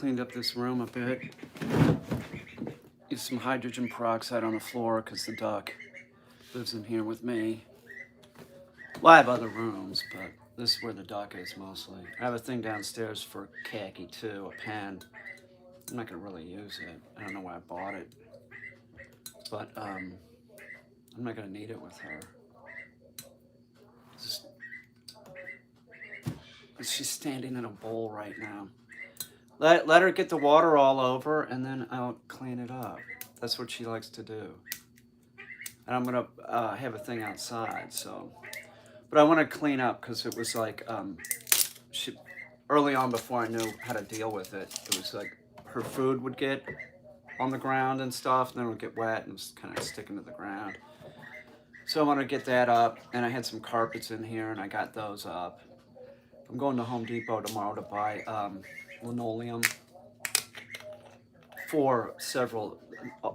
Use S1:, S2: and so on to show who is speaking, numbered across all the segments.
S1: cleaned up this room a bit. Used some hydrogen peroxide on the floor because the duck lives in here with me. Well, I have other rooms, but this is where the duck is mostly. I have a thing downstairs for khaki too, a pen. I'm not gonna really use it. I don't know why I bought it, but I'm not gonna need it with her. Just, she's standing in a bowl right now. Let her get the water all over, and then I'll clean it up. That's what she likes to do. And I'm gonna have a thing outside, so. But I want to clean up because it was like, early on before I knew how to deal with it, it was like her food would get on the ground and stuff, and then it would get wet and it was kind of sticking to the ground. So I want to get that up, and I had some carpets in here, and I got those up. I'm going to Home Depot tomorrow to buy linoleum for several.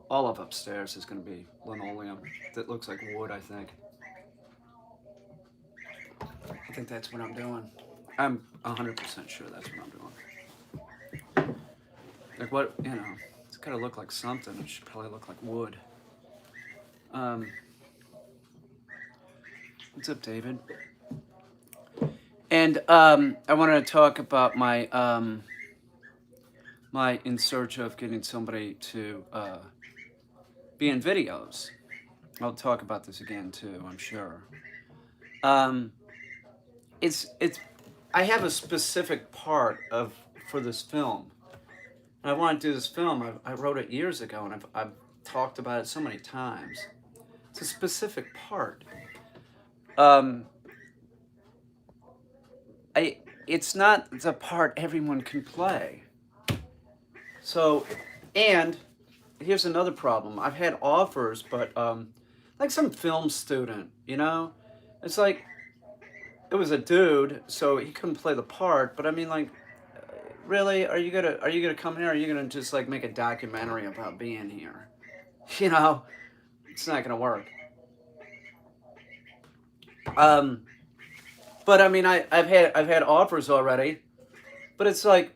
S1: All of upstairs is going to be linoleum that looks like wood, I think. I think that's what I'm doing. I'm 100% sure that's what I'm doing. Like what, you know, it's got to look like something. It should probably look like wood. What's up, David? And I wanted to talk about my my in search of getting somebody to be in videos. I'll talk about this again too, I'm sure. It's I have a specific part for this film. And I want to do this film. I wrote it years ago, and I've talked about it so many times. It's a specific part. It's not the part everyone can play. So, and here's another problem. I've had offers, but like some film student, you know, it's like it was a dude, so he couldn't play the part. But I mean, like, really, are you gonna come here? Or are you gonna just like make a documentary about being here? You know, it's not gonna work. But I mean, I've had offers already, but it's like,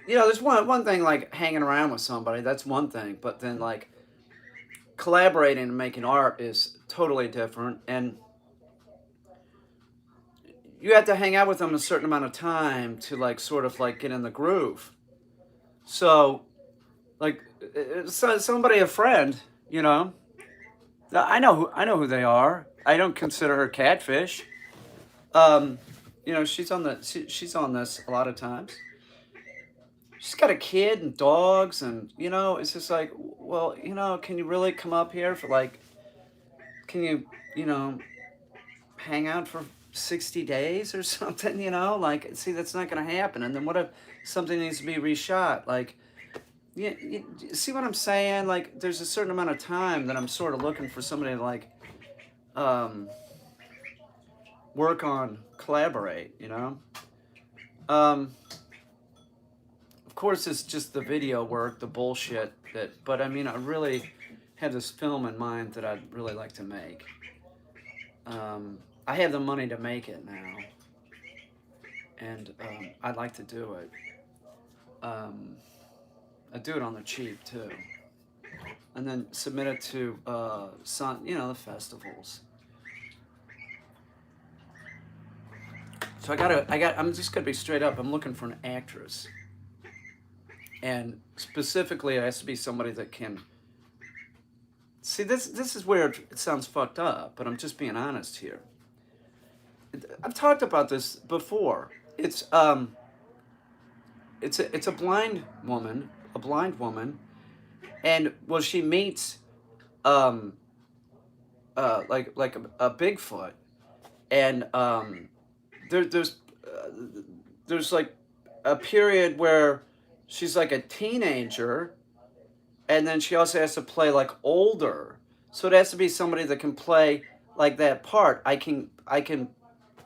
S1: you know, there's one thing like hanging around with somebody, that's one thing, but then like collaborating and making art is totally different, and you have to hang out with them a certain amount of time to like sort of like get in the groove. So, like, somebody, a friend, you know, I know who they are. I don't consider her catfish. You know, she's on this a lot of times. She's got a kid and dogs, and you know, it's just like, well, you know, can you really come up here for like, can you know, hang out for 60 days or something, you know? Like, see, that's not going to happen. And then what if something needs to be reshot? Like, you see what I'm saying? Like, there's a certain amount of time that I'm sort of looking for somebody to like work on, collaborate, you know? Of course, it's just the video work, the bullshit but I mean, I really have this film in mind that I'd really like to make. I have the money to make it now, and I'd like to do it. I do it on the cheap too, and then submit it to you know, the festivals. So I'm just gonna be straight up. I'm looking for an actress, and specifically, it has to be somebody that can. See, this is where it sounds fucked up, but I'm just being honest here. I've talked about this before. It's a blind woman, and well, she meets like a Bigfoot, and there's like a period where she's like a teenager, and then she also has to play like older. So it has to be somebody that can play like that part. I can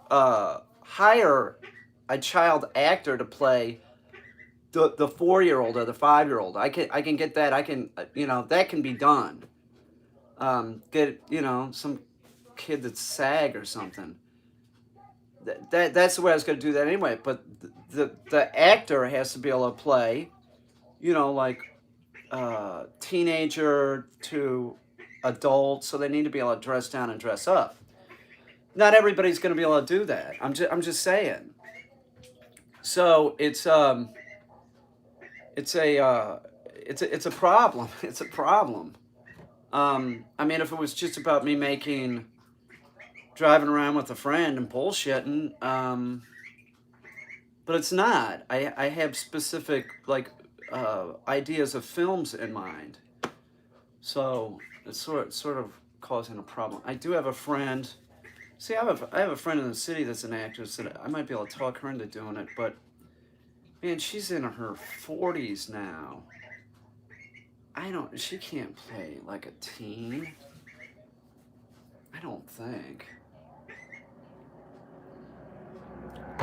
S1: hire a child actor to play the 4-year-old or the 5-year-old. I can get that. I can, you know, that can be done. Get, you know, some kid that's SAG or something. that's the way I was going to do that anyway. But the actor has to be able to play, like teenager to adult, so they need to be able to dress down and dress up. Not everybody's going to be able to do that. I'm just saying. So it's a problem. It's a problem. I mean, if it was just about me driving around with a friend and bullshitting, but it's not. I have specific like ideas of films in mind, so it's sort of causing a problem. I do have a friend. See, I have a friend in the city that's an actress that I might be able to talk her into doing it, but man, she's in her 40s now. She can't play like a teen. I don't think.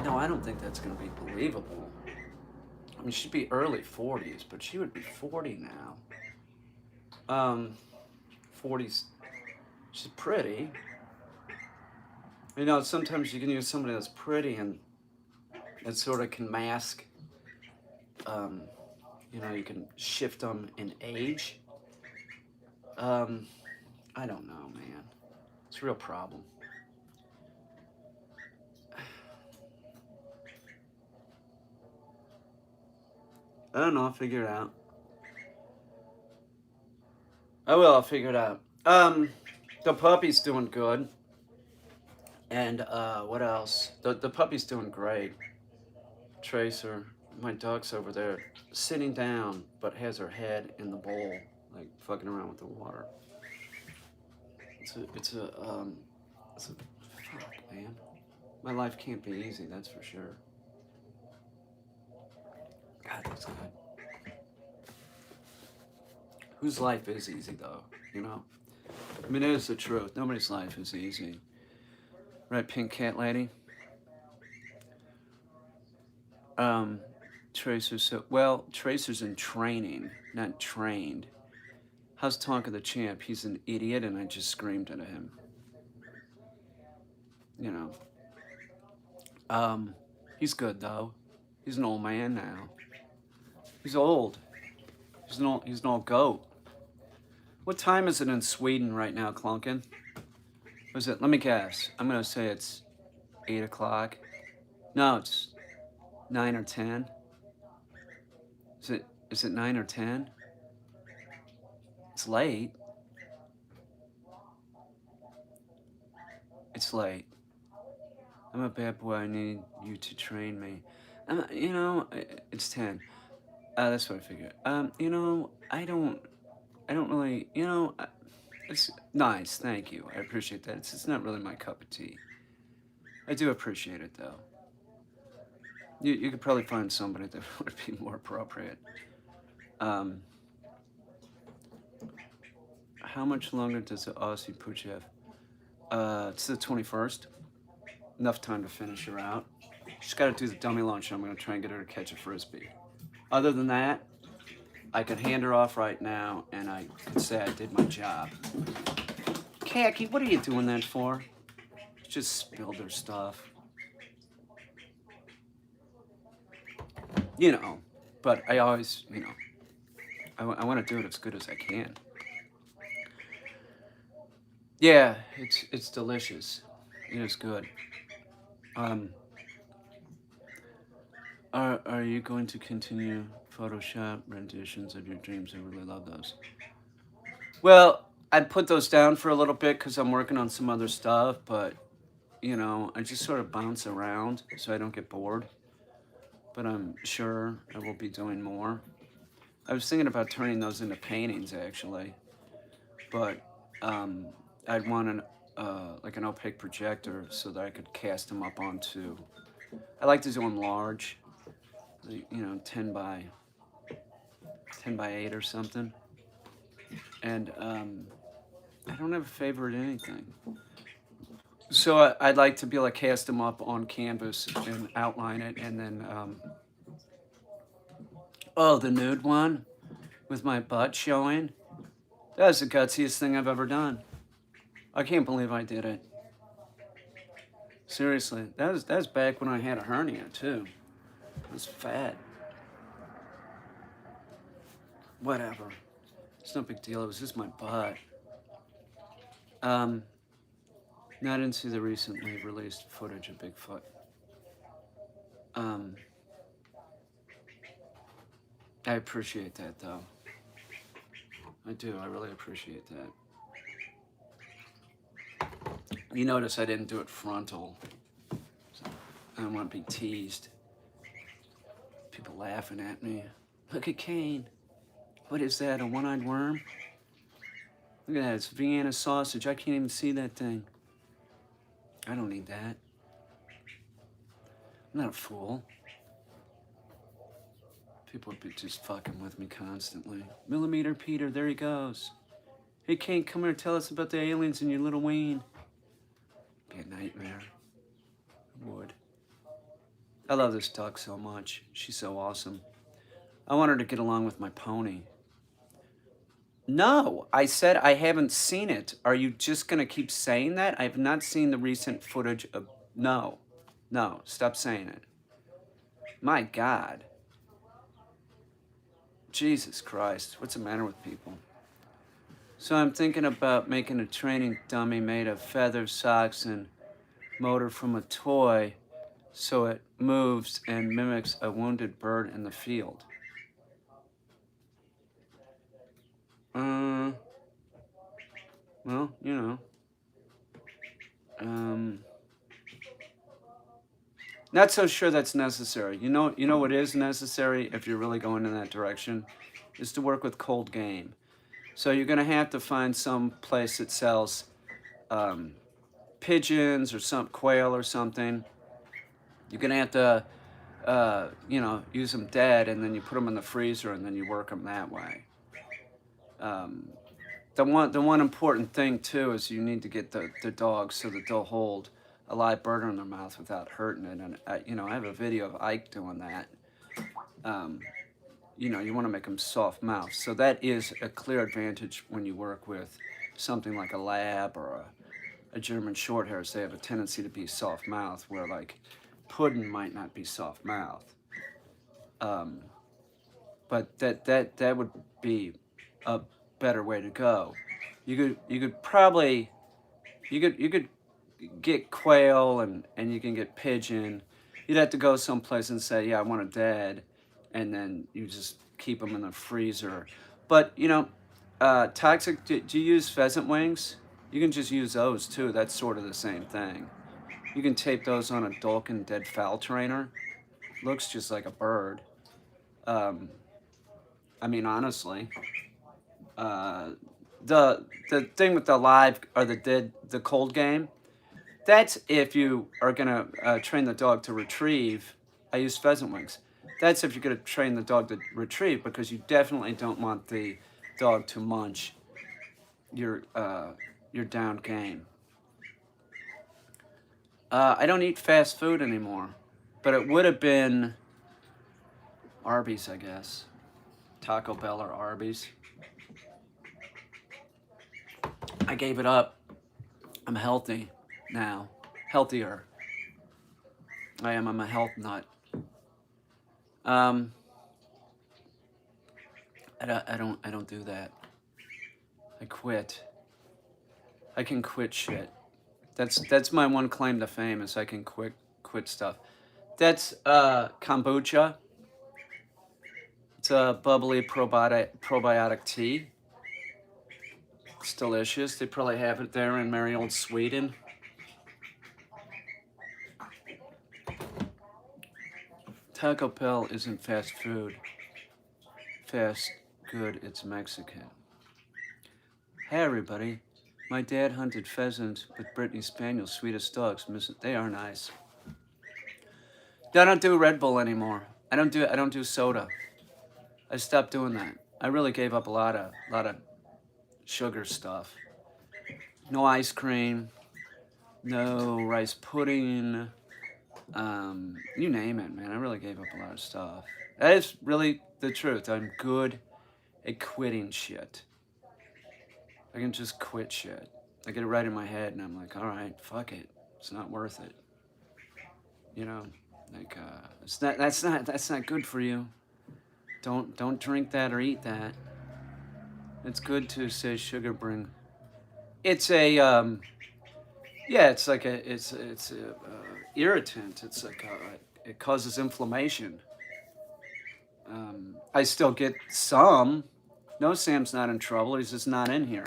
S1: No, I don't think that's going to be believable. I mean, she'd be early 40s, but she would be 40 now. 40s. She's pretty. Sometimes you can use somebody that's pretty and it sort of can mask, you can shift them in age. I don't know, man. It's a real problem. I don't know. I'll figure it out. I will. I'll figure it out. The puppy's doing good. And what else? The puppy's doing great. Tracer, my duck's over there sitting down, but has her head in the bowl, like fucking around with the water. It's a fuck, man. My life can't be easy, that's for sure. God, that's good. Whose life is easy, though, I mean, it is the truth. Nobody's life is easy. Right, Pink Cat Lady? Tracer's in training, not trained. How's Tonka the Champ? He's an idiot, and I just screamed at him. He's good, though. He's an old man now. He's old. He's an old goat. What time is it in Sweden right now, Clunkin? Was it? Let me guess. I'm gonna say it's 8 o'clock. No, it's 9 or 10. Is it 9 or 10? It's late. It's late. I'm a bad boy. I need you to train me. It's 10. That's what I figured. I don't really, it's nice. Thank you. I appreciate that. It's not really my cup of tea. I do appreciate it, though. You could probably find somebody that would be more appropriate. How much longer does the Aussie Pooch have? It's the 21st. Enough time to finish her out. She's got to do the dummy launch. I'm going to try and get her to catch a frisbee. Other than that, I could hand her off right now, and I could say I did my job. Khaki, what are you doing that for? Just spilled her stuff. But I always, I want to do it as good as I can. Yeah, it's delicious. It is good. Are you going to continue Photoshop renditions of your dreams? I really love those. Well, I put those down for a little bit because I'm working on some other stuff, but I just sort of bounce around so I don't get bored. But I'm sure I will be doing more. I was thinking about turning those into paintings, actually. But I'd want an opaque projector so that I could cast them up onto... I like to do them large, 10 by 8 or something. And I don't have a favorite anything. So I'd like to be able to cast them up on canvas and outline it, and then, the nude one with my butt showing. That was the gutsiest thing I've ever done. I can't believe I did it. Seriously, that was back when I had a hernia too. I was fat. Whatever. It's no big deal. It was just my butt. No, I didn't see the recently released footage of Bigfoot. I appreciate that though. I do. I really appreciate that. You notice I didn't do it frontal. So I don't want to be teased. People laughing at me. Look at Kane. What is that, a one-eyed worm? Look at that, it's Vienna sausage. I can't even see that thing. I don't need that. I'm not a fool. People would be just fucking with me constantly. Millimeter Peter, there he goes. Hey Kane, come here, tell us about the aliens in your little ween. Be a nightmare. It would. I love this duck so much. She's so awesome. I want her to get along with my pony. No, I said I haven't seen it. Are you just gonna keep saying that? I have not seen the recent footage of... No, stop saying it. My God. Jesus Christ, what's the matter with people? So I'm thinking about making a training dummy made of feathers, socks, and motor from a toy so it moves and mimics a wounded bird in the field. Well, you know. Not so sure that's necessary. You know what is necessary if you're really going in that direction is to work with cold game. So you're going to have to find some place that sells pigeons or some quail or something. You're going to have to, use them dead, and then you put them in the freezer, and then you work them that way. The one important thing too is you need to get the dogs so that they'll hold a live bird in their mouth without hurting it. And I have a video of Ike doing that. You want to make them soft mouth. So that is a clear advantage when you work with something like a lab or a German Shorthairs. They have a tendency to be soft mouth, where like pudding might not be soft mouth. But that would be a better way to go. You could probably you could get quail and you can get pigeon. You'd have to go someplace and say, yeah, I want it dead, and then you just keep them in the freezer. But toxic. Do you use pheasant wings? You can just use those too. That's sort of the same thing. You can tape those on a Dulkin dead fowl trainer. Looks just like a bird. I mean, honestly, the thing with the live or the cold game, that's if you are gonna train the dog to retrieve. I use pheasant wings. That's if you're gonna train the dog to retrieve, because you definitely don't want the dog to munch your downed game. I don't eat fast food anymore, but it would have been Arby's, I guess. Taco Bell or Arby's. I gave it up. I'm healthy now. Healthier. I am. I'm a health nut. I don't do that. I quit. I can quit shit. That's my one claim to fame, is I can quit stuff. That's kombucha. It's a bubbly probiotic tea. It's delicious. They probably have it there in merry old Sweden. Taco Bell isn't fast food. Fast good, it's Mexican. Hey everybody. My dad hunted pheasants with Brittany Spaniels, sweetest dogs. They are nice. I don't do Red Bull anymore. I don't do soda. I stopped doing that. I really gave up a lot of sugar stuff. No ice cream, no rice pudding, you name it, man. I really gave up a lot of stuff. That is really the truth. I'm good at quitting shit. I can just quit shit. I get it right in my head, and I'm like, all right, fuck it. It's not worth it. You know, like that's not good for you. Don't drink that or eat that. It's good to say sugar bring. It's a yeah. It's like a irritant. It's like it causes inflammation. I still get some. No, Sam's not in trouble. He's just not in here.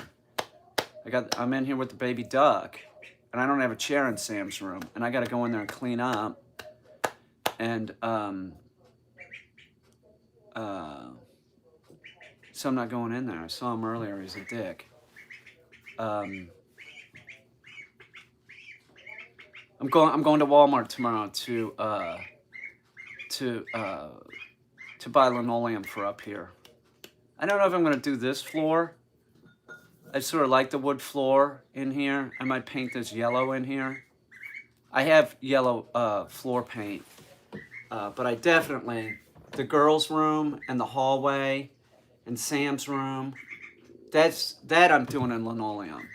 S1: I'm in here with the baby duck, and I don't have a chair in Sam's room, and I got to go in there and clean up. And so I'm not going in there. I saw him earlier. He's a dick. I'm going to Walmart tomorrow to buy linoleum for up here. I don't know if I'm gonna do this floor. I sort of like the wood floor in here. I might paint this yellow in here. I have yellow floor paint, but I definitely, the girls' room and the hallway and Sam's room, that I'm doing in linoleum.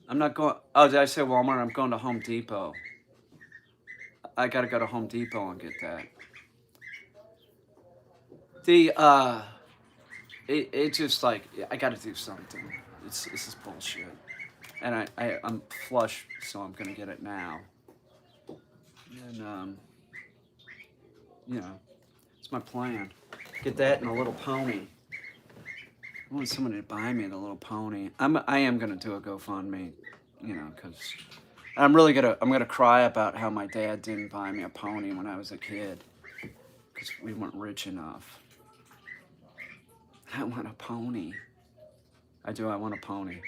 S1: I'm not going, oh, did I say Walmart? I'm going to Home Depot. I gotta go to Home Depot and get that. It just like, I gotta do something. This is bullshit. And I'm flush, so I'm gonna get it now. And, you know, it's my plan. Get that and a little pony. I want somebody to buy me the little pony. I am gonna do a GoFundMe, you know, because I'm gonna cry about how my dad didn't buy me a pony when I was a kid, because we weren't rich enough. I want a pony. I do. I want a pony.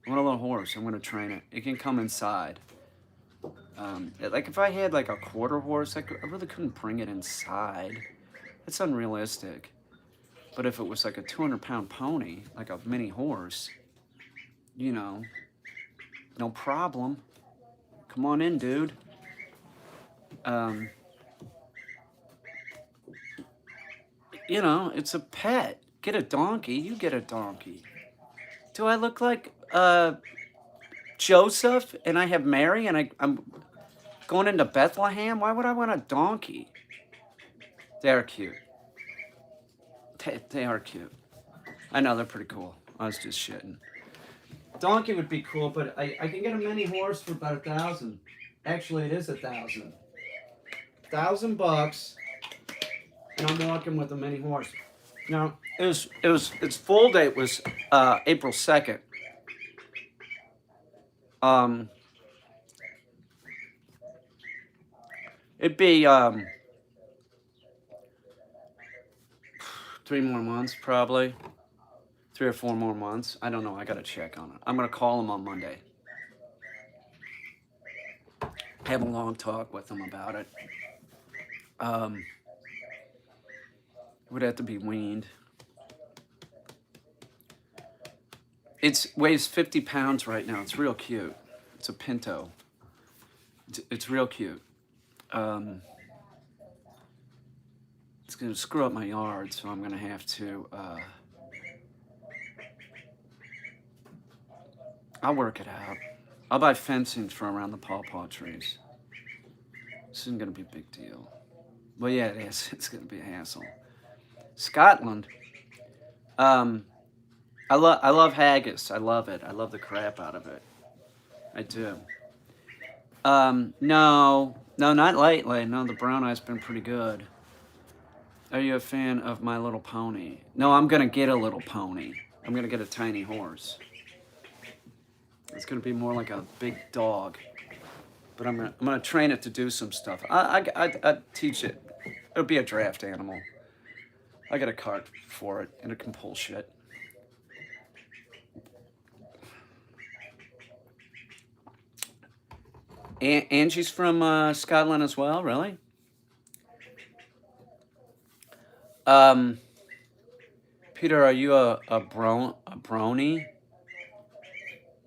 S1: I want a little horse. I'm gonna train it. It can come inside. Like if I had like a quarter horse, I really couldn't bring it inside. It's unrealistic. But if it was like a 200-pound pony, like a mini horse, you know, no problem. Come on in, dude. You know, it's a pet. Get a donkey. You get a donkey. Do I look like Joseph and I have Mary and I'm going into Bethlehem? Why would I want a donkey? They're cute. They are cute. I know, they're pretty cool. I was just shitting. Donkey would be cool, but I can get a mini horse for about $1,000. Actually, it is $1,000. $1,000, and I'm walking with a mini horse. Now, its full date was April 2nd. It'd be 3 more months, probably. 3 or 4 more months. I don't know. I gotta check on it. I'm gonna call him on Monday. Have a long talk with him about it. Would have to be weaned. It weighs 50 pounds right now. It's real cute. It's a pinto. It's real cute. It's gonna screw up my yard, so I'm gonna have to. I'll work it out. I'll buy fencing for around the pawpaw trees. This isn't gonna be a big deal. Well, yeah, it is. It's gonna be a hassle. Scotland. I love haggis. I love it. I love the crap out of it. I do. No, not lately. No, the brown eye's been pretty good. Are you a fan of My Little Pony? No, I'm gonna get a little pony. I'm gonna get a tiny horse. It's gonna be more like a big dog. But I'm gonna train it to do some stuff. I teach it. It'll be a draft animal. I got a cart for it, and it can pull shit. Angie's from Scotland as well, really? Peter, are you a brony?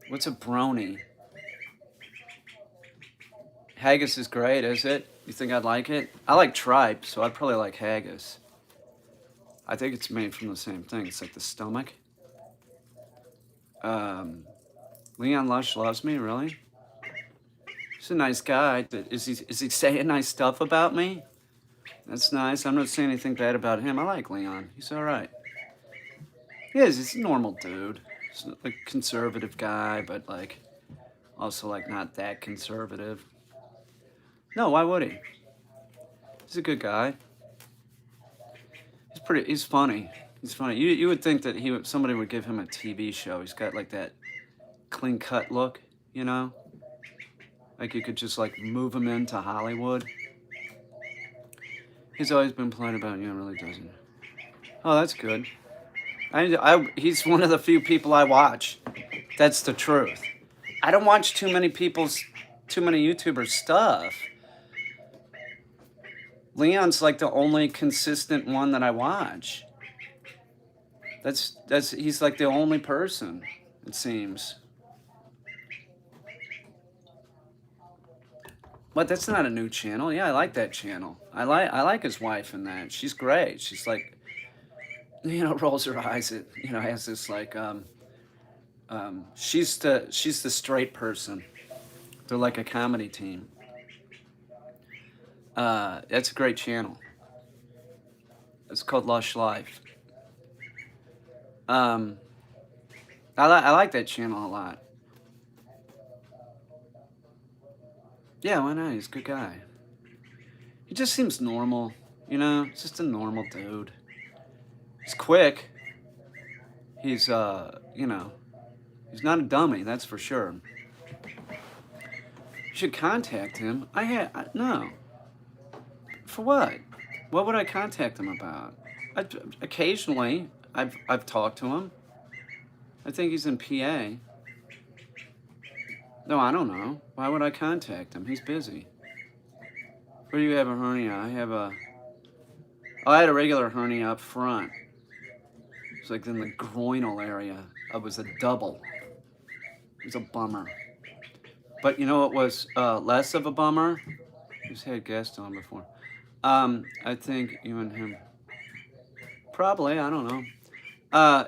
S1: What's a brony? Haggis is great, is it? You think I'd like it? I like tripe, so I'd probably like haggis. I think it's made from the same thing. It's like the stomach. Leon Lush loves me, really? He's a nice guy. Is he saying nice stuff about me? That's nice. I'm not saying anything bad about him. I like Leon. He's all right. He is. He's a normal dude. He's a conservative guy, but like also like not that conservative. No, why would he? He's a good guy. He's funny. He's funny. You would think that somebody would give him a TV show. He's got like that clean cut look, you know? Like you could just like move him into Hollywood. He's always been polite about you, really doesn't. Oh, that's good. He's one of the few people I watch. That's the truth. I don't watch too many YouTubers' stuff. Leon's like the only consistent one that I watch. He's like the only person, it seems. But that's not a new channel. Yeah, I like that channel. I like his wife in that. She's great. She's like, rolls her eyes at, has this like she's the straight person. They're like a comedy team. That's a great channel. It's called Lush Life. I like that channel a lot. Yeah, why not? He's a good guy. He just seems normal, He's just a normal dude. He's quick. He's he's not a dummy, that's for sure. You should contact him. No. For what? What would I contact him about? Occasionally, I've talked to him. I think he's in PA. No, I don't know. Why would I contact him? He's busy. Where do you have a hernia? I had a regular hernia up front. It's like in the groinal area. It was a double. It was a bummer. But you know what was less of a bummer? Who's had guests on before? I think you and him. Probably, I don't know.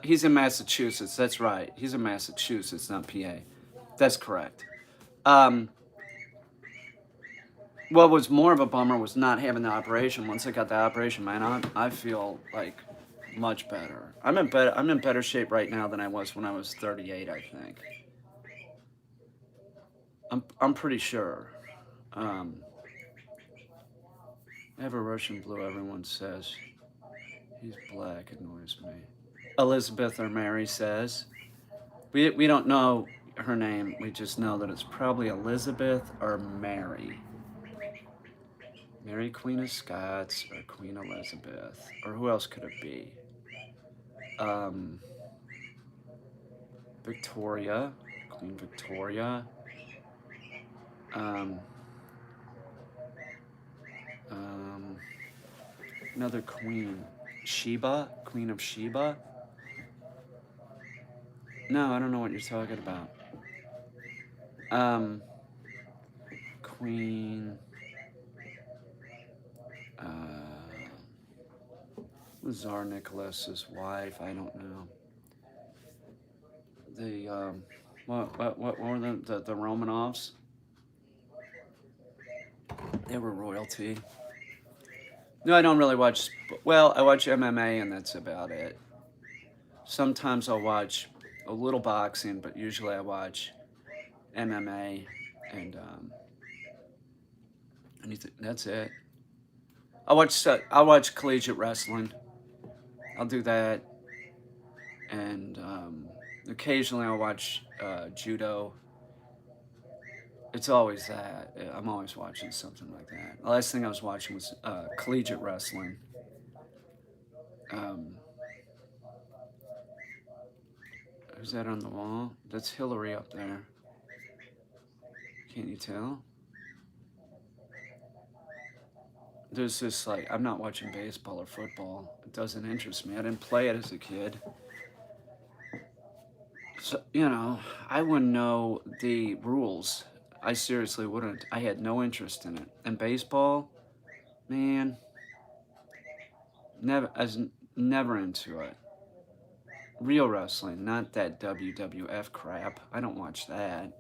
S1: He's in Massachusetts. That's right. He's in Massachusetts, not PA. That's correct. What was more of a bummer was not having the operation. Once I got the operation, man, I feel like much better. I'm in better shape right now than I was when I was 38, I think. I'm pretty sure. I have a Russian blue, everyone says. He's black, annoys me. Elizabeth or Mary says. We don't know her name. We just know that it's probably Elizabeth or Mary. Mary Queen of Scots or Queen Elizabeth. Or who else could it be? Victoria. Queen Victoria. Another queen. Sheba? Queen of Sheba? No, I don't know what you're talking about. Queen... Tsar Nicholas's wife, I don't know. What were the Romanovs? They were royalty. No, I don't really watch, well, I watch MMA and that's about it. Sometimes I'll watch a little boxing, but usually I watch MMA and that's it. I'll watch collegiate wrestling. I'll do that, and occasionally I'll watch judo. It's always that. I'm always watching something like that. The last thing I was watching was collegiate wrestling. Who's that on the wall? That's Hillary up there. Can't you tell? There's this, like, I'm not watching baseball or football. It doesn't interest me. I didn't play it as a kid. So, I wouldn't know the rules. I seriously wouldn't. I had no interest in it. And baseball, man, I was never into it. Real wrestling, not that WWF crap. I don't watch that.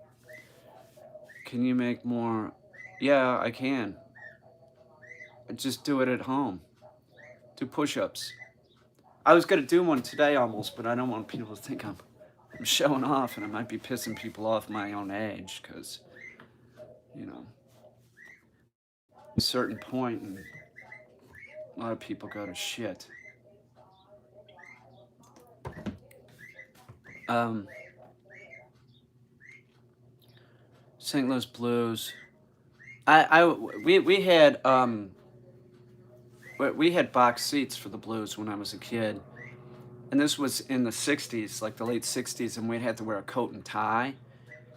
S1: Can you make more? Yeah, I can. Just do it at home. Do push-ups. I was gonna do one today almost, but I don't want people to think I'm showing off, and I might be pissing people off my own age, because, you know, at a certain point, and a lot of people go to shit. St. Louis Blues. We had we had box seats for the Blues when I was a kid, and this was in the '60s, like the late '60s, and we'd have to wear a coat and tie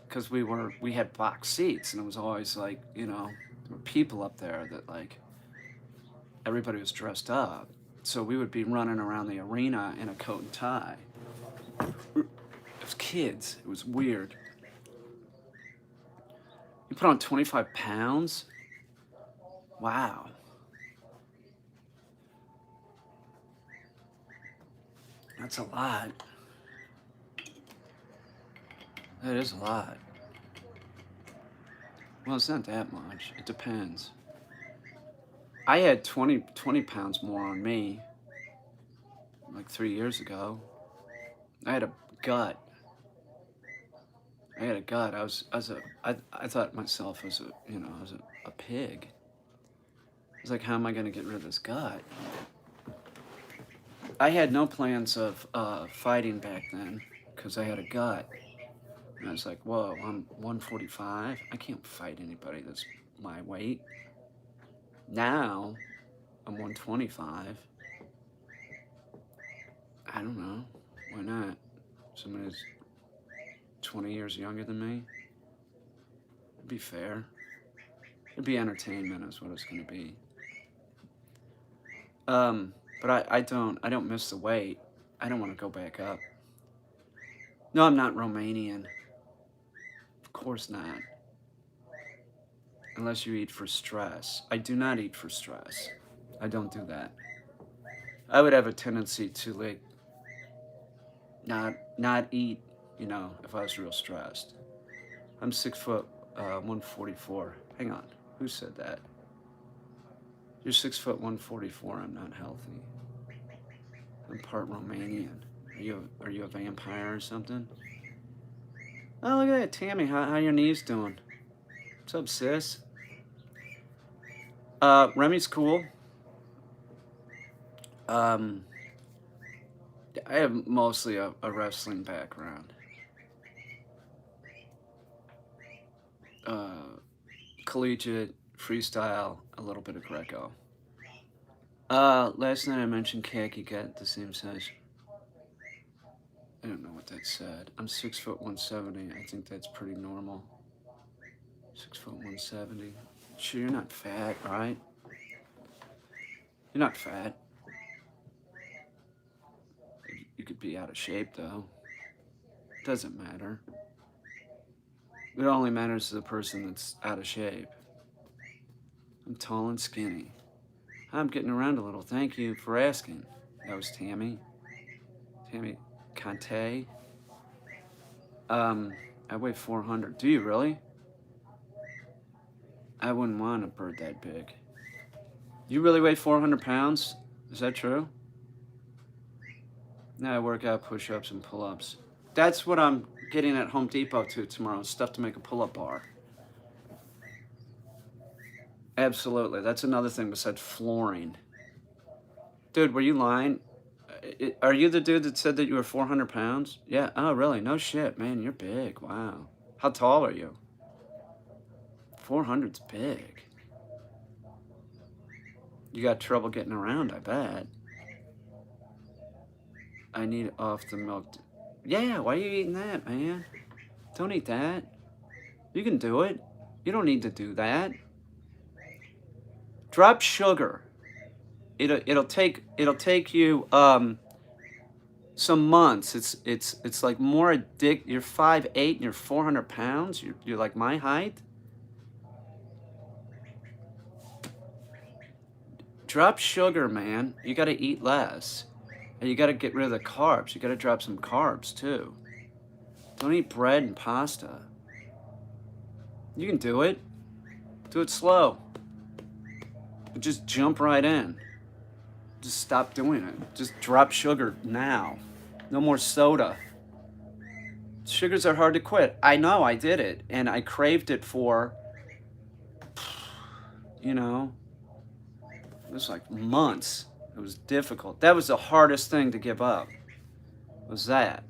S1: because we had box seats, and it was always like, you know, there were people up there that, like, everybody was dressed up, so we would be running around the arena in a coat and tie. It was kids. It was weird. You put on 25 pounds? Wow. That's a lot. That is a lot. Well, it's not that much. It depends. I had 20 pounds more on me like 3 years ago. I had a gut. I thought myself as a pig. I was like, how am I going to get rid of this gut? I had no plans of fighting back then because I had a gut. And I was like, whoa, I'm 145. I can't fight anybody that's my weight. Now, I'm 125. I don't know. Why not? Somebody who's 20 years younger than me. It'd be fair. It'd be entertainment is what it's going to be. But I don't miss the weight. I don't want to go back up. No, I'm not Romanian. Of course not. Unless you eat for stress. I do not eat for stress. I don't do that. I would have a tendency to, like, not eat, you know, if I was real stressed. I'm 6 foot 144. Hang on, who said that? You're 6 foot 144. I'm not healthy. I'm part Romanian. Are you a vampire or something? Oh, look at that, Tammy. How your knees doing? What's up, sis? Remy's cool. I have mostly a wrestling background. Collegiate, freestyle, a little bit of Greco. Last night I mentioned khaki got the same size. I don't know what that said. I'm 6 foot 170. I think that's pretty normal. 6 foot 170. Sure, you're not fat, right? You're not fat. You could be out of shape, though. Doesn't matter. It only matters to the person that's out of shape. I'm tall and skinny. I'm getting around a little. Thank you for asking. That was Tammy. Tammy Conte. I weigh 400. Do you really? I wouldn't want a bird that big. You really weigh 400 pounds? Is that true? No, I work out push-ups and pull-ups. That's what I'm getting at Home Depot tomorrow. Stuff to make a pull-up bar. Absolutely. That's another thing besides flooring. Dude, were you lying? Are you the dude that said that you were 400 pounds? Yeah. Oh, really? No shit, man. You're big. Wow. How tall are you? 400's big. You got trouble getting around, I bet. I need off the milk. Yeah, why are you eating that, man? Don't eat that. You can do it. You don't need to do that. Drop sugar. It'll take you some months. It's like more addictive. You're 5'8" and you're 400 pounds. You're like my height. Drop sugar, man. You got to eat less. And you got to get rid of the carbs. You got to drop some carbs, too. Don't eat bread and pasta. You can do it. Do it slow. But just jump right in. Just stop doing it. Just drop sugar now. No more soda. Sugars are hard to quit. I know, I did it. And I craved it for, you know, it was like months. It was difficult. That was the hardest thing to give up. Was that.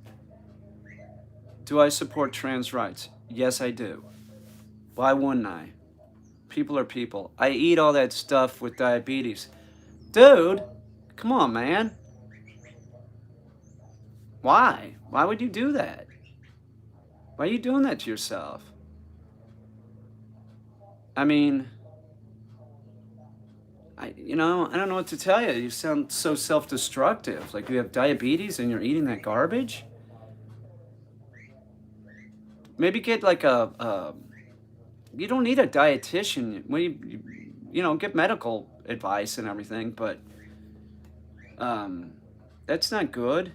S1: Do I support trans rights? Yes, I do. Why wouldn't I? People are people. I eat all that stuff with diabetes. Dude, come on, man. Why? Why would you do that? Why are you doing that to yourself? I mean, I don't know what to tell you. You sound so self-destructive. Like you have diabetes and you're eating that garbage? Maybe get like you don't need a dietitian. Well, get medical advice and everything, but that's not good.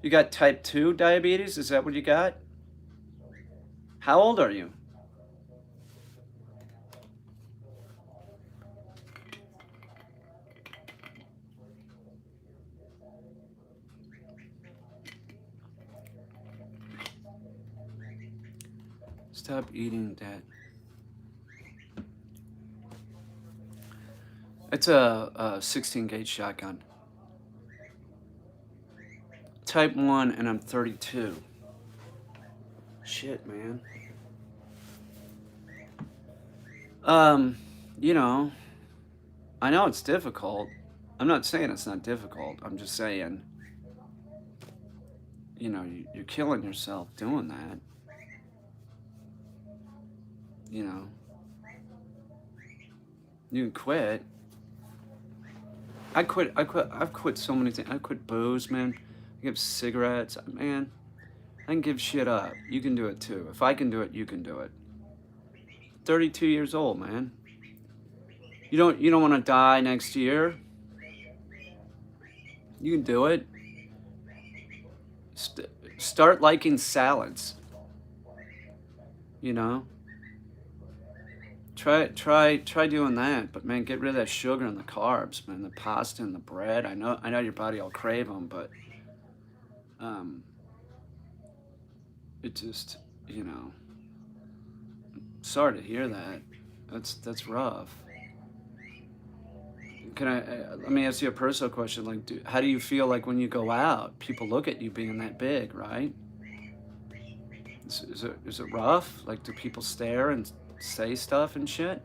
S1: You got type 2 diabetes? Is that what you got? How old are you? Stop eating that. It's a 16 gauge shotgun. Type 1 and I'm 32. Shit, man. I know it's difficult. I'm not saying it's not difficult. I'm just saying, you're killing yourself doing that. You can quit. I've quit so many things. I quit booze, man. I give cigarettes, man. I can give shit up. You can do it too. If I can do it, you can do it. 32 years old, man. You don't want to die next year. You can do it. Start liking salads. Try doing that, but man, get rid of that sugar and the carbs, man. The pasta and the bread. I know your body will crave them, but it just, sorry to hear that. That's rough. Let me ask you a personal question. Like, how do you feel like when you go out? People look at you being that big, right? Is it rough? Like, do people stare and say stuff and shit?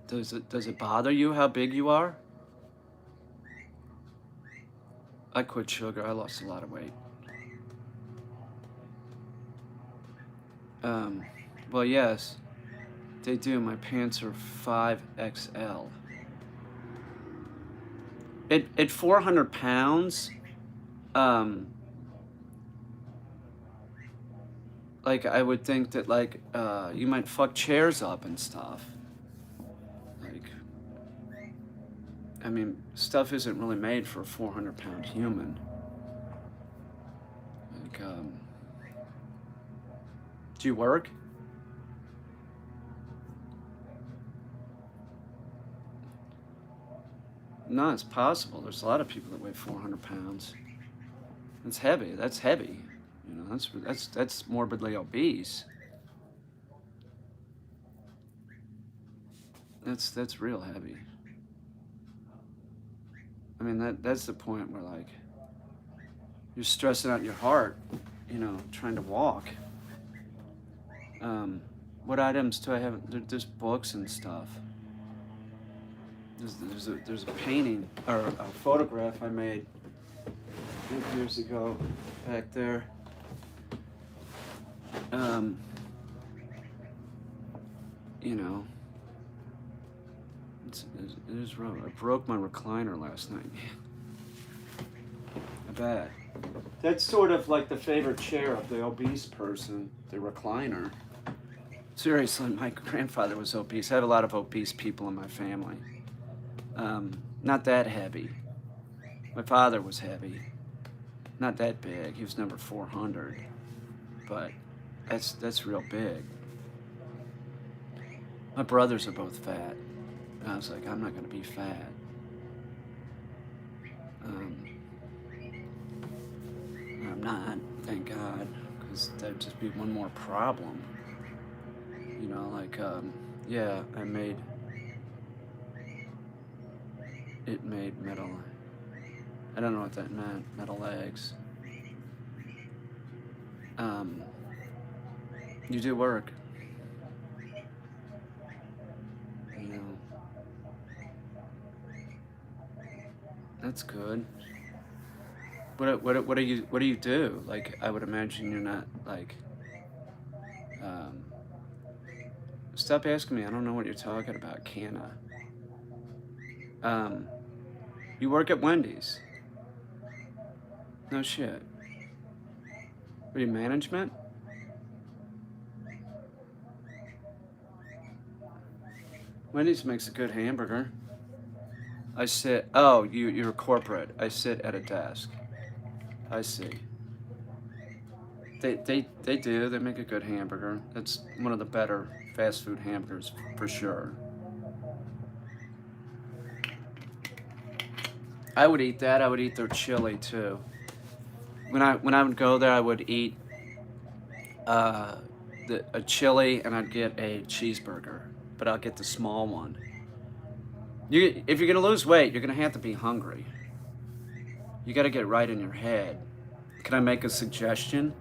S1: Does it bother you how big you are? I quit sugar. I lost a lot of weight. Well, yes, they do. My pants are 5XL. At 400 pounds, like I would think that like you might fuck chairs up and stuff. Like, I mean, stuff isn't really made for a 400-pound human. Like, do you work? No, it's possible. There's a lot of people that weigh 400 pounds. That's heavy. That's heavy. That's morbidly obese. That's real heavy. I mean, that's the point where like you're stressing out your heart, trying to walk. What items do I have? There's books and stuff. There's a painting or a photograph I made years ago back there. It is rough. I broke my recliner last night. I bet. That's sort of like the favorite chair of the obese person, the recliner. Seriously, my grandfather was obese. I have a lot of obese people in my family. Not that heavy. My father was heavy. Not that big. He was number 400. But that's real big. My brothers are both fat. And I was like, I'm not going to be fat. I'm not, thank God, because that'd just be one more problem. You know, like, yeah, it made metal, I don't know what that meant, metal legs. You do work. You know, that's good. What do you do? Like, I would imagine you're not like. Um, Stop asking me. I don't know what you're talking about, Canna. Um, you work at Wendy's. No shit. Are you management? Wendy's makes a good hamburger. I sit. Oh, you're corporate. I sit at a desk. I see. They do. They make a good hamburger. It's one of the better fast food hamburgers for sure. I would eat that. I would eat their chili too. When I would go there, I would eat a chili and I'd get a cheeseburger, but I'll get the small one. If you're gonna lose weight, you're gonna have to be hungry. You got to get right in your head. Can I make a suggestion?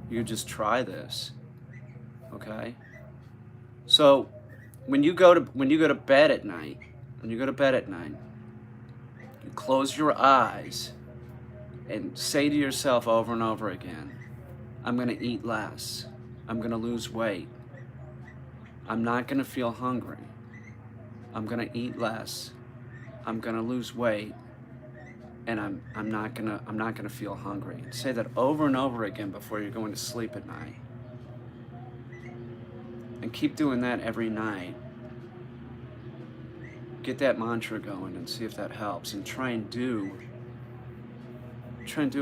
S1: You just try this, okay? So, when you go to bed at night, you close your eyes and say to yourself over and over again, I'm going to eat less. I'm going to lose weight. I'm not going to feel hungry. I'm going to eat less. I'm going to lose weight. And I'm not gonna feel hungry. Say that over and over again before you're going to sleep at night. And keep doing that every night. Get that mantra going and see if that helps. And try and do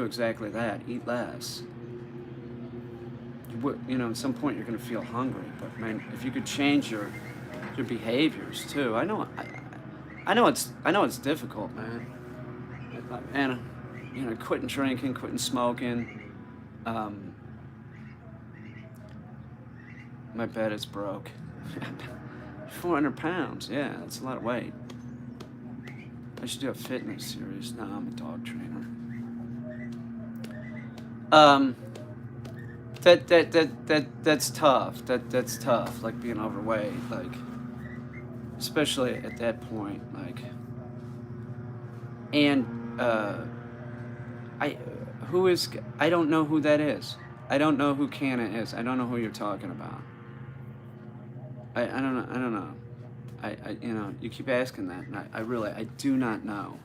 S1: exactly that. Eat less. You know, at some point you're gonna feel hungry, but man, if you could change your behaviors too. I know it's difficult, man. And, you know, quitting drinking, quitting smoking. My bed is broke. 400 pounds, yeah, that's a lot of weight. I should do a fitness series. No, I'm a dog trainer. That's tough. That's tough. Like being overweight, like, especially at that point, like, and. I don't know who that is. I don't know who Canna is. I don't know who you're talking about. I don't know. You know, you keep asking that, and I do not know.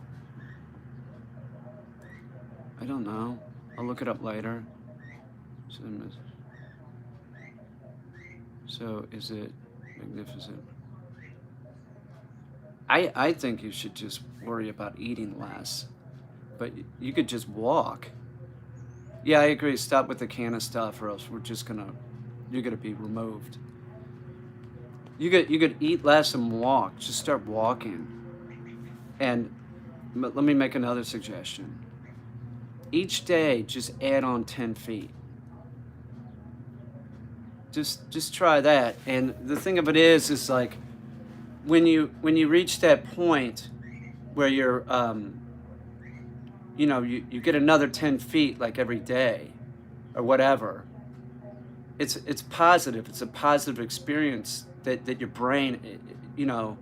S1: I don't know. I'll look it up later. So is it magnificent? I think you should just worry about eating less. But you could just walk. Yeah, I agree. Stop with the can of stuff, or else you're gonna be removed. You could eat less and walk. Just start walking. And let me make another suggestion. Each day, just add on 10 feet. Just try that. And the thing of it is like when you reach that point where you're you know, you get another 10 feet like every day or whatever. It's positive. It's a positive experience that your brain, you know,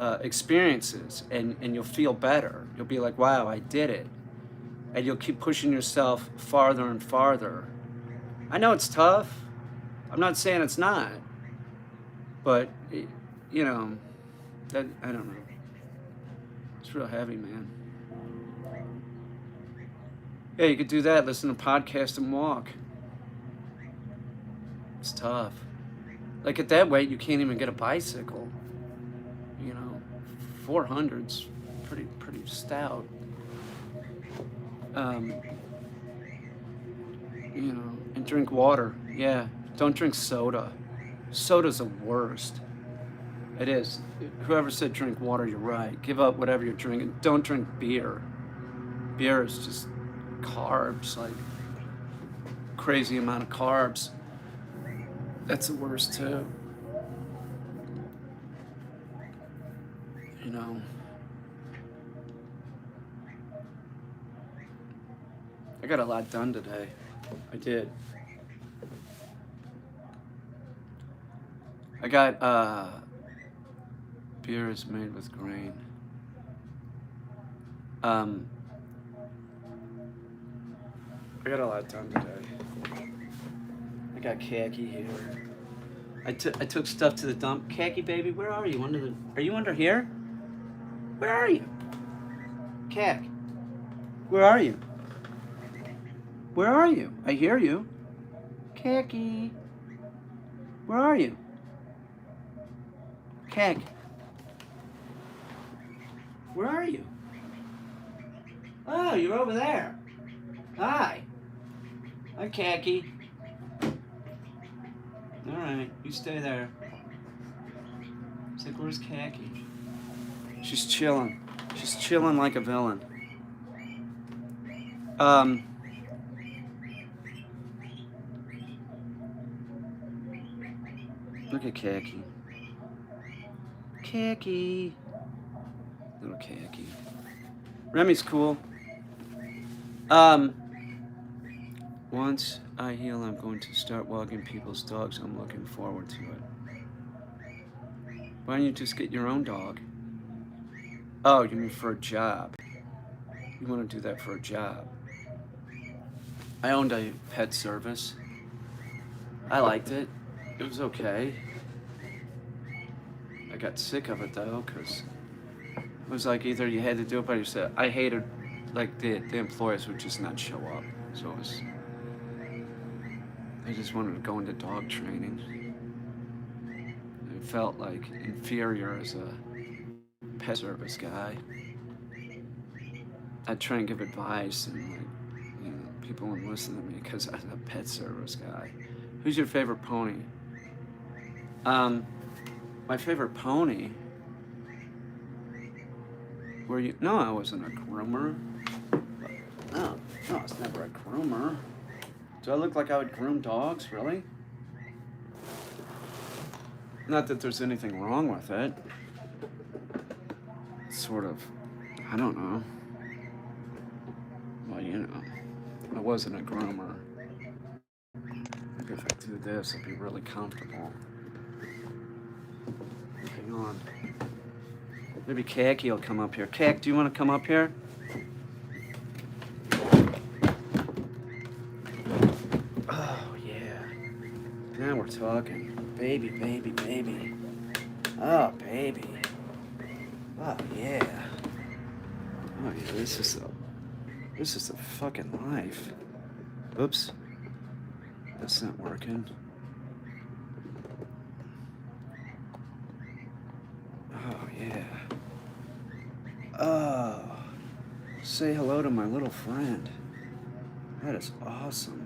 S1: experiences, and you'll feel better. You'll be like, wow, I did it. And you'll keep pushing yourself farther and farther. I know it's tough. I'm not saying it's not. But, you know, I don't know. It's real heavy, man. Yeah, you could do that, listen to podcasts and walk. It's tough. Like at that weight, you can't even get a bicycle. You know, 400's pretty stout. You know, and drink water. Yeah, don't drink soda. Soda's the worst. It is. Whoever said drink water, you're right. Give up whatever you're drinking. Don't drink beer. Beer is just carbs, like crazy amount of carbs. That's the worst too. You know. I got a lot done today. I did. I got beer is made with grain. I got a lot done today. I got Khaki here. I took stuff to the dump. Khaki baby, where are you? Are you under here? Where are you? Khak. Where are you? Where are you? I hear you. Khaki. Where are you? Khak. Where are you? Oh, you're over there. Hi. Hi, Khaki. All right, you stay there. It's like, where's Khaki? She's chilling. She's chilling like a villain. Look at Khaki. Khaki. Little Khaki. Remy's cool. Once I heal, I'm going to start walking people's dogs. I'm looking forward to it. Why don't you just get your own dog? Oh, you mean for a job? You want to do that for a job? I owned a pet service. I liked it. It was okay. I got sick of it though, because it was like either you had to do it by yourself. I hated, like, the employees would just not show up. So it was, I just wanted to go into dog training. I felt like inferior as a pet service guy. I'd try and give advice, and like, you know, people wouldn't listen to me because I'm a pet service guy. Who's your favorite pony? My favorite pony. Were you? No, I wasn't a groomer. No, I was never a groomer. Do I look like I would groom dogs? Really? Not that there's anything wrong with it. Sort of. I don't know. Well, you know, I wasn't a groomer. Maybe if I do this, I'll be really comfortable. Hang on. Maybe Khaki will come up here. Khak, do you want to come up here? Oh, yeah. Now we're talking. Baby, baby, baby. Oh, baby. Oh, yeah. Oh, yeah, this is the fucking life. Oops. That's not working. Oh, yeah. Oh. Say hello to my little friend. That is awesome.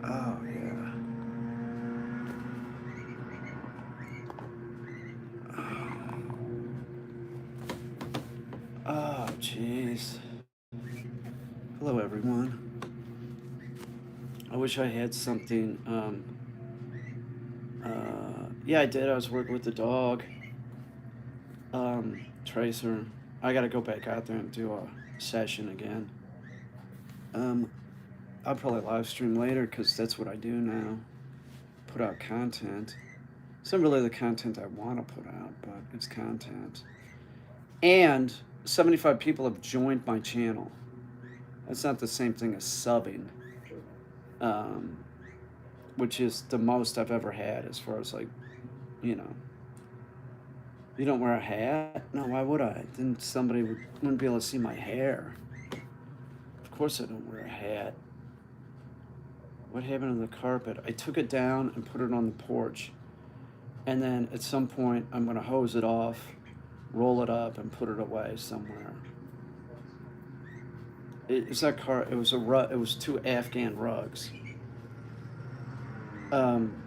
S1: Oh, yeah. Oh, jeez. Hello, everyone. I wish I had something. Yeah, I did. I was working with the dog. Tracer. I gotta go back out there and do a session again. I'll probably live stream later because that's what I do now. Put out content. It's not really the content I want to put out, but it's content. And 75 people have joined my channel. That's not the same thing as subbing, which is the most I've ever had as far as, like, you know. You don't wear a hat? No, why would I? Then somebody wouldn't be able to see my hair. Of course I don't wear a hat. What happened to the carpet? I took it down and put it on the porch. and then at some point I'm going to hose it off, roll it up, and put it away somewhere. It's that car. It was a rug. It was 2 Afghan rugs. Um,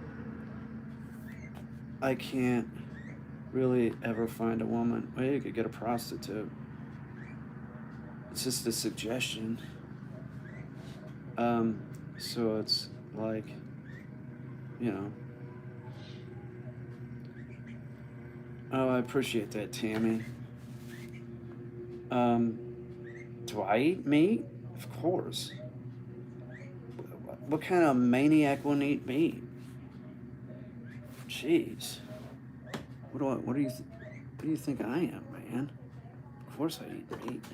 S1: I can't really ever find a woman. Well, you could get a prostitute. It's just a suggestion. So it's like, you know. Oh, I appreciate that, Tammy. Do I eat meat? Of course. What kind of maniac wouldn't eat meat? Jeez. What do you think I am, man? Of course I eat meat.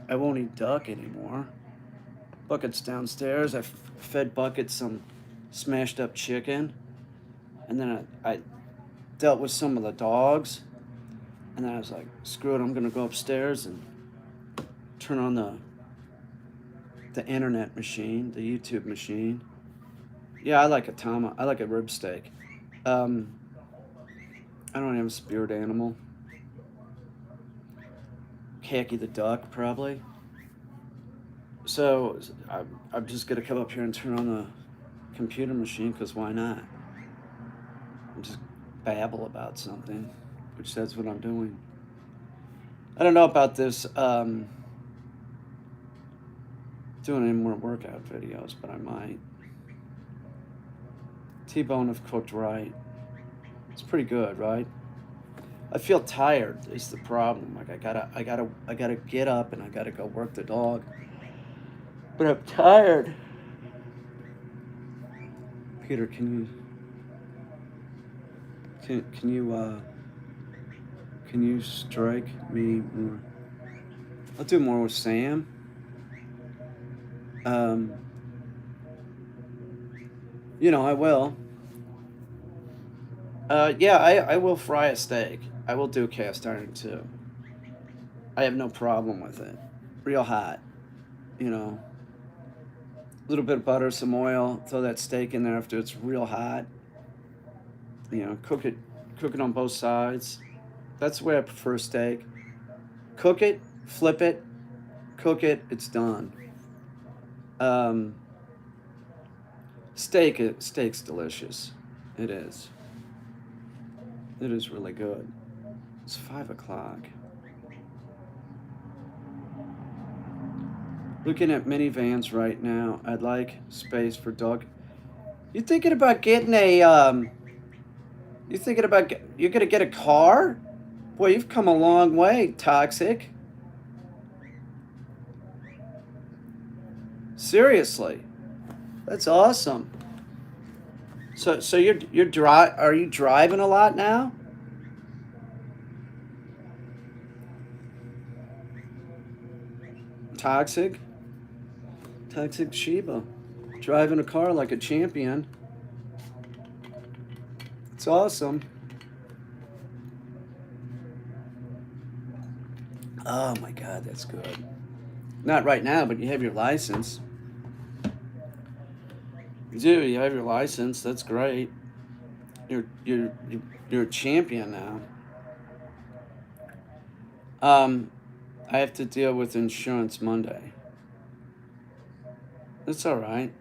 S1: I won't eat duck anymore. Bucket's downstairs. I fed Bucket some smashed up chicken. And then I dealt with some of the dogs. And then I was like, screw it, I'm going to go upstairs and turn on the internet machine, the YouTube machine. Yeah, I like I like a rib steak. I don't have a spirit animal. Khaki the duck, probably. So I'm just going to come up here and turn on the computer machine, because why not? And just babble about something, which that's what I'm doing. I don't know about this doing any more workout videos, but I might. T-bone if cooked right. It's pretty good, right? I feel tired is the problem. Like I gotta get up and I gotta go work the dog. But I'm tired. Peter, can you strike me more? I'll do more with Sam. I will. Yeah, I will fry a steak. I will do cast iron too. I have no problem with it. Real hot. A little bit of butter, some oil, throw that steak in there after it's real hot. Cook it on both sides. That's the way I prefer steak. Cook it, flip it, cook it, it's done. Steak's delicious. It is. It is really good. It's 5 o'clock. Looking at minivans right now. I'd like space for dog. You thinking about getting a you're gonna get a car? Boy, you've come a long way, Toxic. Seriously. That's awesome. So are you driving a lot now? Toxic Sheba. Driving a car like a champion. It's awesome. Oh my God, that's good. Not right now, but you have your license. You have your license. That's great. You're a champion now. I have to deal with insurance Monday. That's all right.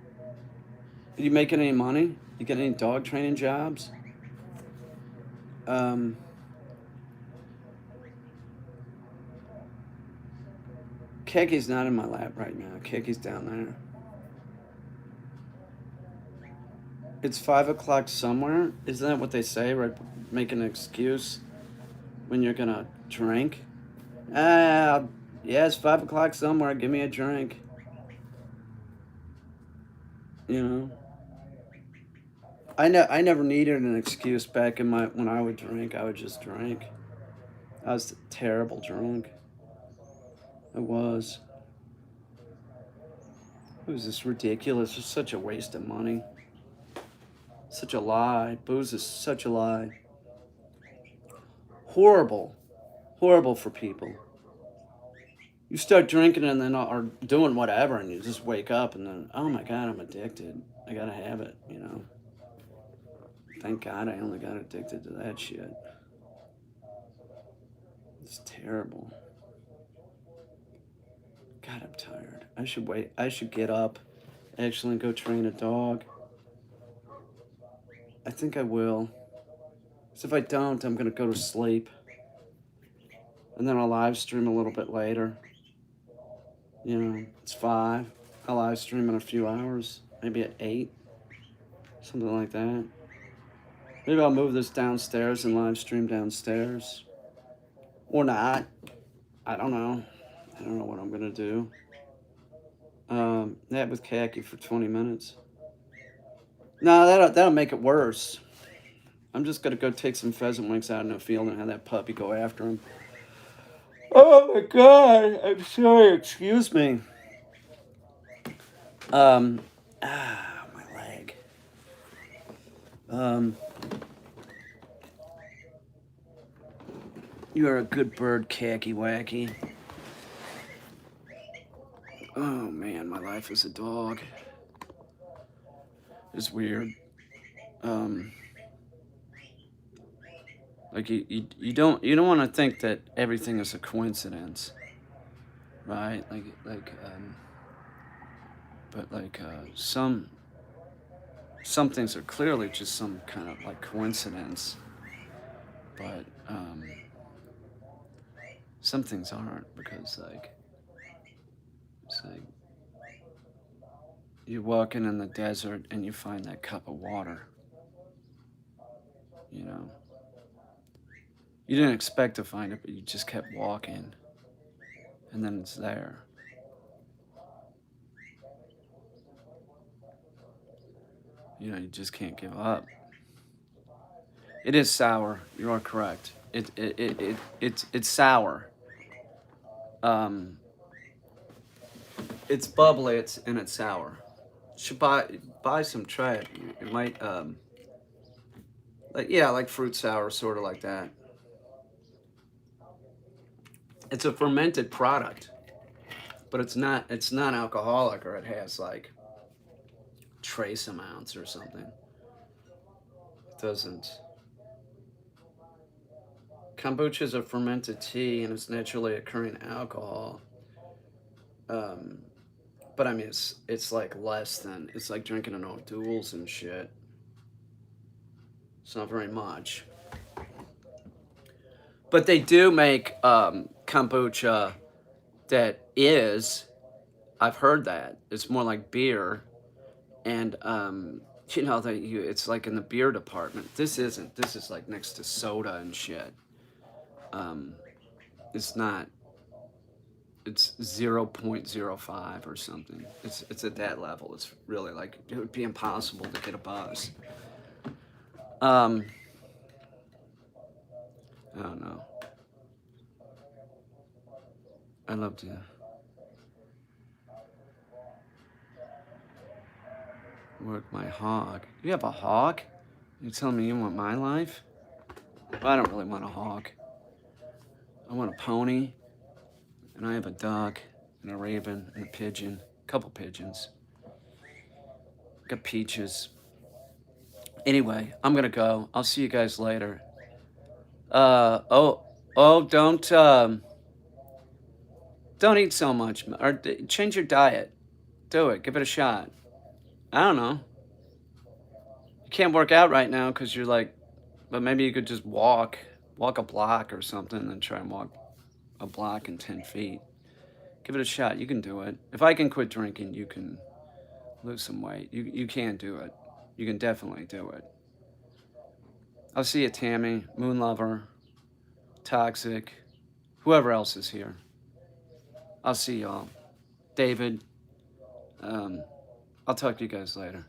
S1: Are you making any money? You get any dog training jobs? Keki's not in my lap right now. Keki's down there. It's 5 o'clock somewhere. Isn't that what they say? Right? Make an excuse when you're gonna drink. Yeah, it's 5 o'clock somewhere. Give me a drink. I never needed an excuse back when I would drink. I would just drink. I was a terrible drunk. I was. It was just ridiculous. It was such a waste of money. Such a lie. Booze is such a lie. Horrible. Horrible for people. You start drinking and then are doing whatever, and you just wake up and then, oh my God, I'm addicted. I gotta have it, Thank God I only got addicted to that shit. It's terrible. God, I'm tired. I should wait. I should get up, actually go train a dog. I think I will. So if I don't, I'm going to go to sleep. And then I'll live stream a little bit later. You know, it's 5. I'll live stream in a few hours. Maybe at 8. Something like that. Maybe I'll move this downstairs and live stream downstairs. Or not. I don't know. I don't know what I'm going to do. That with khaki for 20 minutes. No, that'll make it worse. I'm just going to go take some pheasant wings out in the field and have that puppy go after him. Oh my God. I'm sorry. Excuse me. My leg. You are a good bird, khaki wacky. Oh man, my life as a dog is weird. Like you don't want to think that everything is a coincidence, right? But some things are clearly just some kind of like coincidence, but some things aren't, because like it's like you're walking in the desert and you find that cup of water. You know, you didn't expect to find it, but you just kept walking, and then it's there. You know, you just can't give up. It is sour. You are correct. It's sour. It's bubbly. It's sour. Should buy some. Try it. It might like fruit sour, sort of like that. It's a fermented product, but it's not alcoholic, or it has like trace amounts or something. It doesn't. Kombucha is a fermented tea, and it's naturally occurring alcohol. But I mean, it's like less than, it's like drinking an O'Doul's and shit. It's not very much. But they do make kombucha that is, I've heard that it's more like beer, and you know it's like in the beer department. This isn't. This is like next to soda and shit. It's not. It's 0.05 or something. It's at that level. It's really like, it would be impossible to get a buzz. I don't know. I love to work my hog. You have a hog? You're telling me you want my life? Well, I don't really want a hog. I want a pony, and I have a duck, and a raven, and a pigeon. A couple pigeons. Got peaches. Anyway, I'm gonna go. I'll see you guys later. Don't eat so much, or change your diet. Do it. Give it a shot. I don't know. You can't work out right now because you're like, but maybe you could just walk a block or something, and then try and walk a block in 10 feet. Give it a shot. You can do it. If I can quit drinking, you can lose some weight. You can do it. You can definitely do it. I'll see you, Tammy, Moon Lover, Toxic, whoever else is here. I'll see y'all. David, I'll talk to you guys later.